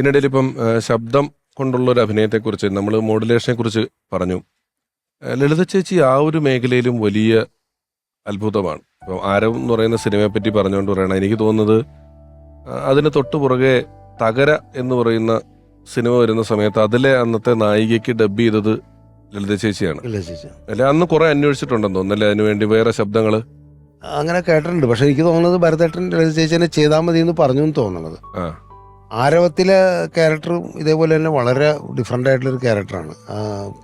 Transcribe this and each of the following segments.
ഇതിനിടയിൽ ഇപ്പം ശബ്ദം കൊണ്ടുള്ള ഒരു അഭിനയത്തെക്കുറിച്ച് നമ്മൾ മോഡുലേഷനെ കുറിച്ച് പറഞ്ഞു. ലളിത ചേച്ചി ആ ഒരു മേഖലയിലും വലിയ അത്ഭുതമാണ്. ഇപ്പം ആരവ് എന്ന് പറയുന്ന സിനിമയെ പറ്റി പറഞ്ഞുകൊണ്ട് പറയണം, എനിക്ക് തോന്നുന്നത് അതിന് തൊട്ടു പുറകെ തകര എന്ന് പറയുന്ന സിനിമ വരുന്ന സമയത്ത് അതിലെ അന്നത്തെ നായികയ്ക്ക് ഡബ് ചെയ്തത് ലളിത ചേച്ചിയാണ്. അല്ലെ, അന്ന് കുറെ അന്വേഷിച്ചിട്ടുണ്ടെന്ന് തോന്നുന്നല്ലേ അതിനുവേണ്ടി വേറെ ശബ്ദങ്ങൾ അങ്ങനെ കേട്ടിട്ടുണ്ട്. പക്ഷെ എനിക്ക് തോന്നുന്നത് ഭരതേട്ടൻ ലളിത ചേച്ചിനെ ചെയ്താൽ മതി എന്ന് പറഞ്ഞു എന്ന് തോന്നുന്നത്. ആരവത്തിലെ ക്യാരക്ടറും ഇതേപോലെ തന്നെ വളരെ ഡിഫറെൻ്റ് ആയിട്ടുള്ളൊരു ക്യാരക്ടറാണ്.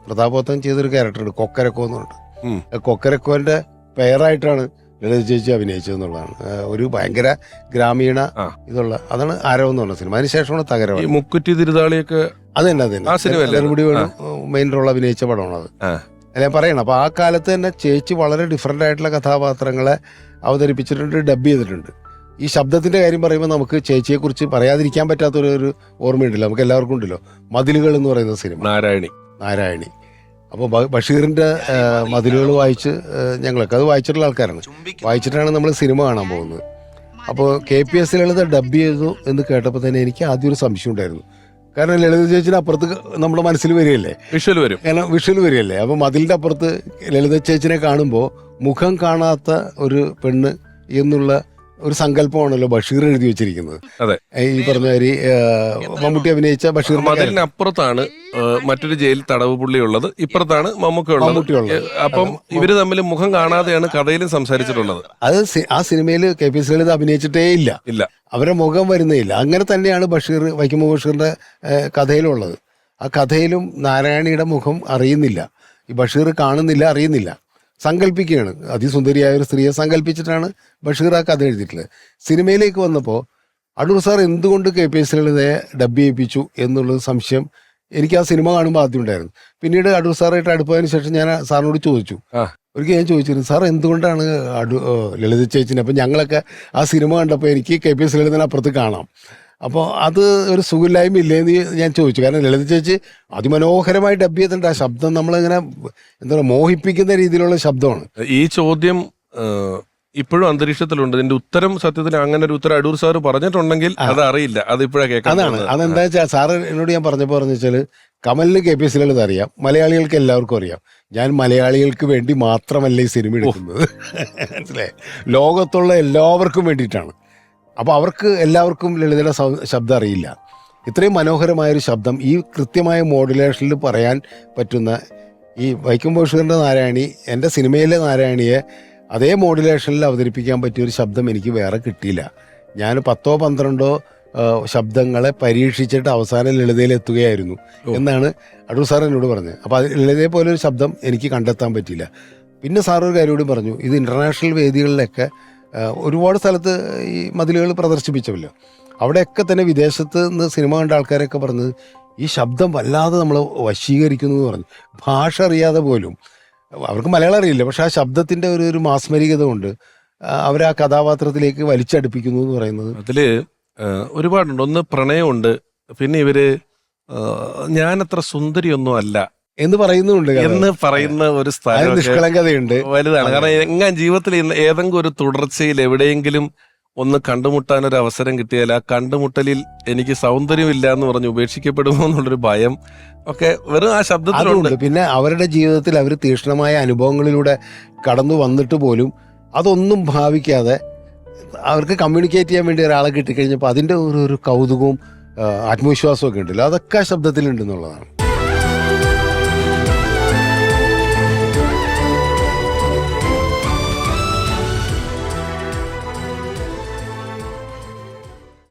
പ്രതാപോത്തൻ ചെയ്തൊരു ക്യാരക്ടറുണ്ട് കൊക്കരക്കോ എന്ന് പറഞ്ഞിട്ട്. കൊക്കരക്കോന്റെ പെയറായിട്ടാണ് ലളിത ചേച്ചി അഭിനയിച്ചതെന്നുള്ളതാണ്. ഒരു ഭയങ്കര ഗ്രാമീണ ഇതുള്ള അതാണ് ആരവം എന്ന് പറഞ്ഞ സിനിമ. അതിനുശേഷമാണ് തകര. മുക്കുറ്റി തിരുതാളിയൊക്കെ അത് തന്നെ മെയിൻ റോൾ അഭിനയിച്ച പടമാണ് അത്. അല്ലെ പറയണം. അപ്പൊ ആ കാലത്ത് തന്നെ ചേച്ചി വളരെ ഡിഫറെൻ്റ് ആയിട്ടുള്ള കഥാപാത്രങ്ങളെ അവതരിപ്പിച്ചിട്ടുണ്ട്, ഡബ് ചെയ്തിട്ടുണ്ട്. ഈ ശബ്ദത്തിന്റെ കാര്യം പറയുമ്പോൾ നമുക്ക് ചേച്ചിയെ കുറിച്ച് പറയാതിരിക്കാൻ പറ്റാത്തൊരു ഓർമ്മയുണ്ടല്ലോ, നമുക്ക് എല്ലാവർക്കും ഉണ്ടല്ലോ, മതിലുകൾ എന്ന് പറയുന്ന സിനിമ. നാരായണി. അപ്പോൾ ബഷീറിന്റെ മതിലുകൾ വായിച്ച് ഞങ്ങളൊക്കെ അത് വായിച്ചിട്ടുള്ള ആൾക്കാരാണ്. വായിച്ചിട്ടാണ് നമ്മൾ സിനിമ കാണാൻ പോകുന്നത്. അപ്പോൾ KPS ലളിത ഡബ് ചെയ്തു എന്ന് കേട്ടപ്പോൾ തന്നെ എനിക്ക് ആദ്യം ഒരു സംശയം ഉണ്ടായിരുന്നു. കാരണം ലളിത ചേച്ചിയുടെ അപ്പുറത്ത് നമ്മുടെ മനസ്സിൽ വരികയല്ലേ, വിഷ്വൽ വരികയല്ലേ. അപ്പോൾ മതിലിന്റെ അപ്പുറത്ത് ലളിത ചേച്ചിനെ കാണുമ്പോൾ മുഖം കാണാത്ത ഒരു പെണ്ണ് എന്നുള്ള ഒരു സങ്കല്പമാണല്ലോ ബഷീർ എഴുതി വെച്ചിരിക്കുന്നത്. ഈ പറഞ്ഞ മാതിരി മമ്മൂട്ടി അഭിനയിച്ച ബഷീർ. മതിലിനപ്പുറത്താണ് മറ്റൊരു ജയിൽ തടവ് പുള്ളി ഉള്ളത്, ഇപ്പുറത്താണ് മമ്മൂട്ടി ഉള്ളത്. അപ്പം ഇവര് തമ്മിൽ മുഖം കാണാതെയാണ് കഥയിലും സംസാരിച്ചിട്ടുള്ളത്. അത് ആ സിനിമയിൽ KPS ലളിത അഭിനയിച്ചിട്ടേ ഇല്ല, അവരെ മുഖം വരുന്നേ ഇല്ല. അങ്ങനെ തന്നെയാണ് വൈക്കം ബഷീറിന്റെ കഥയിലുള്ളത്. ആ കഥയിലും നാരായണിയുടെ മുഖം അറിയുന്നില്ല, ഈ ബഷീർ കാണുന്നില്ല, അറിയുന്നില്ല, സങ്കല്പിക്കുകയാണ്. അതിസുന്ദരിയായ ഒരു സ്ത്രീയെ സങ്കല്പിച്ചിട്ടാണ് ബഷീർ ആ കഥ എഴുതിയിട്ടുള്ളത്. സിനിമയിലേക്ക് വന്നപ്പോൾ അടൂർ സാർ എന്തുകൊണ്ട് KPS ലളിതയെ ഡബ് ചെയ്യിപ്പിച്ചു എന്നുള്ളത് സംശയം എനിക്ക് ആ സിനിമ കാണുമ്പോൾ ആദ്യം ഉണ്ടായിരുന്നു. പിന്നീട് അടൂർ സാറായിട്ട് അടുപ്പതിന് ശേഷം ഞാൻ സാറിനോട് ചോദിച്ചു. ഒരിക്കൽ ഞാൻ ചോദിച്ചിരുന്നു, സാർ എന്തുകൊണ്ടാണ് ലളിത ചേച്ചിനെ. അപ്പം ഞങ്ങളൊക്കെ ആ സിനിമ കണ്ടപ്പോൾ എനിക്ക് KPS ലളിതനെ അപ്പുറത്ത് കാണാം. അപ്പോൾ അത് ഒരു സുഖമില്ലായ്മ ഇല്ലേന്ന് ഞാൻ ചോദിച്ചു. കാരണം ലളിത ചേച്ചി അതിമനോഹരമായി ഡബ് ചെയ്തിട്ടുണ്ട്. ആ ശബ്ദം നമ്മളിങ്ങനെ എന്താ പറയുക, മോഹിപ്പിക്കുന്ന രീതിയിലുള്ള ശബ്ദമാണ്. ഈ ചോദ്യം ഇപ്പോഴും അന്തരീക്ഷത്തിലുണ്ട്. ഇതിന്റെ ഉത്തരം സത്യത്തിൽ അങ്ങനെ ഒരു ഉത്തരം അടൂർ സാർ പറഞ്ഞിട്ടുണ്ടെങ്കിൽ അത് അറിയില്ല, അത് ഇപ്പോഴാണ് കേൾക്കാം. അതെന്താ വെച്ചാൽ സാറ് എന്നോട് ഞാൻ പറഞ്ഞപ്പോൾ പറഞ്ഞു വെച്ചാൽ കമലിന് KPS ലളിത അറിയാം, മലയാളികൾക്ക് എല്ലാവർക്കും അറിയാം. ഞാൻ മലയാളികൾക്ക് വേണ്ടി മാത്രമല്ല ഈ സിനിമ എടുക്കുന്നത്, മനസ്സിലായി, ലോകത്തുള്ള എല്ലാവർക്കും വേണ്ടിയിട്ടാണ്. അപ്പോൾ അവർക്ക് എല്ലാവർക്കും ലളിതയുടെ ശബ്ദം അറിയില്ല. ഇത്രയും മനോഹരമായൊരു ശബ്ദം ഈ കൃത്യമായ മോഡുലേഷനിൽ പറയാൻ പറ്റുന്ന ഈ വൈക്കം ബഷീറിൻ്റെ നാരായണി, എൻ്റെ സിനിമയിലെ നാരായണിയെ അതേ മോഡുലേഷനിൽ അവതരിപ്പിക്കാൻ പറ്റിയൊരു ശബ്ദം എനിക്ക് വേറെ കിട്ടിയില്ല. ഞാൻ 10-12 ശബ്ദങ്ങളെ പരീക്ഷിച്ചിട്ട് അവസാനം ലളിതയിൽ എത്തുകയായിരുന്നു എന്നാണ് അടൂർ സാർ എന്നോട് പറഞ്ഞത്. അപ്പോൾ ലളിതയെ പോലെ ഒരു ശബ്ദം എനിക്ക് കണ്ടെത്താൻ പറ്റിയില്ല. പിന്നെ സാറൊരു കാര്യം കൂടി പറഞ്ഞു, ഇത് ഇൻ്റർനാഷണൽ വേദികളിലൊക്കെ ഒരുപാട് സ്ഥലത്ത് ഈ മതിലുകൾ പ്രദർശിപ്പിച്ചല്ലോ, അവിടെയൊക്കെ തന്നെ വിദേശത്ത് നിന്ന് സിനിമ കണ്ട ആൾക്കാരൊക്കെ പറഞ്ഞത് ഈ ശബ്ദം വല്ലാതെ നമ്മൾ വശീകരിക്കുന്നു എന്ന് പറഞ്ഞു. ഭാഷ അറിയാതെ പോലും, അവർക്ക് മലയാളം അറിയില്ല, പക്ഷെ ആ ശബ്ദത്തിൻ്റെ ഒരു മാസ്മരികത കൊണ്ട് അവരെ ആ കഥാപാത്രത്തിലേക്ക് വലിച്ചടുപ്പിക്കുന്നു എന്ന് പറയുന്നത്. അതിൽ ഒരുപാടുണ്ട്. ഒന്ന് പ്രണയമുണ്ട്, പിന്നെ ഇവര് ഞാനത്ര സുന്ദരിയൊന്നും അല്ല എന്ന് പറയുന്നുണ്ട്, എന്ന് പറയുന്ന ഒരു സ്ഥലം നിഷ്കളങ്കതയുണ്ട്, വലുതാണ്. കാരണം എങ്ങനെ ജീവിതത്തിൽ ഏതെങ്കിലും ഒരു തുടർച്ചയിൽ എവിടെയെങ്കിലും ഒന്ന് കണ്ടുമുട്ടാൻ ഒരു അവസരം കിട്ടിയാൽ ആ കണ്ടുമുട്ടലിൽ എനിക്ക് സൗന്ദര്യമില്ല എന്ന് പറഞ്ഞ് ഉപേക്ഷിക്കപ്പെടുമോ എന്നുള്ളൊരു ഭയം ഒക്കെ വെറും ആ ശബ്ദത്തിലുണ്ട്. പിന്നെ അവരുടെ ജീവിതത്തിൽ അവർ തീക്ഷ്ണമായ അനുഭവങ്ങളിലൂടെ കടന്നു വന്നിട്ട് പോലും അതൊന്നും ഭാവിക്കാതെ അവർക്ക് കമ്മ്യൂണിക്കേറ്റ് ചെയ്യാൻ വേണ്ടി ഒരാളെ കിട്ടിക്കഴിഞ്ഞപ്പോൾ അതിൻ്റെ ഒരു കൗതുകവും ആത്മവിശ്വാസവും ഒക്കെ ഉണ്ടല്ലോ, അതൊക്കെ ആ ശബ്ദത്തിലുണ്ടെന്നുള്ളതാണ്.